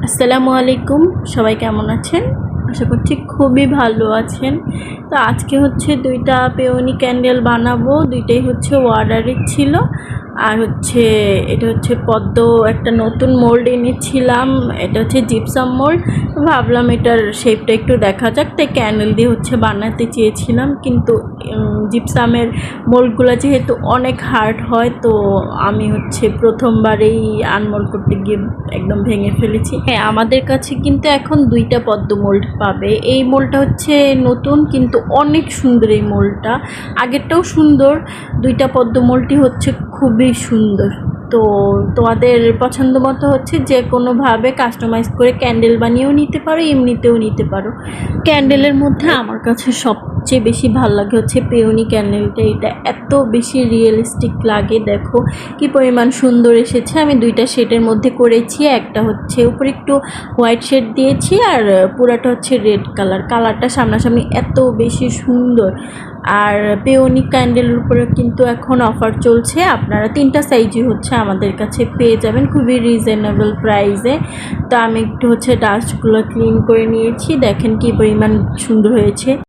আসসালামু আলাইকুম, সবাই কেমন আছেন? আশা করছি খুবই ভালো আছেন। তো আজকে হচ্ছে 2টা পেওনি ক্যান্ডেল বানাবো। 2টাই হচ্ছে অর্ডারের ছিল। আর হচ্ছে এটা হচ্ছে পদ্ম একটা নতুন মোল্ড এনেছিলাম। এটা হচ্ছে জিপসাম মোল্ড। ভাবলাম এটার শেপটা একটু দেখা যাক, তাই ক্যান্ডেল দিয়ে হচ্ছে বানাতে চেয়েছিলাম, কিন্তু জিপসামের মোল্ডগুলো যেহেতু অনেক হার্ড হয়, তো আমি হচ্ছে প্রথমবারেই আনমোল্ড করতে গিয়ে একদম ভেঙে ফেলেছি। হ্যাঁ, আমাদের কাছে কিন্তু এখন 2টা পদ্ম মোল্ড পাবে। এই মোল্ডটা হচ্ছে নতুন, কিন্তু অনেক সুন্দর এই মোল্ডটা। আগেরটাও সুন্দর, 2টা পদ্ম মোল্ডটি হচ্ছে খুবই সুন্দর। তো তোমাদের পছন্দ মতো হচ্ছে যে কোনোভাবে কাস্টমাইজ করে ক্যান্ডেল বানিয়েও নিতে পারো, এমনিতেও নিতে পারো। ক্যান্ডেলের মধ্যে আমার কাছে সবচেয়ে বেশি ভালো লাগে হচ্ছে পেওনি ক্যান্ডেলটা। এটা এত বেশি রিয়েলিস্টিক লাগে, দেখো কি পরিমাণ সুন্দর এসেছে। আমি 2টা শেডের মধ্যে করেছি। একটা হচ্ছে উপরে একটু হোয়াইট শেড দিয়েছি, আর পুরাটা হচ্ছে রেড কালারটা সামনাসামনি এত বেশি সুন্দর। আর পেওনি ক্যান্ডেলের উপরে কিন্তু এখন অফার চলছে। আপনারা 3টা সাইজই হচ্ছে আমাদের কাছে পেয়ে যাবেন খুবই রিজনেবল প্রাইসে। তো আমি একটু হচ্ছে ডাস্টগুলো ক্লিন করে নিয়েছি, দেখেন কি পরিমাণ সুন্দর হয়েছে।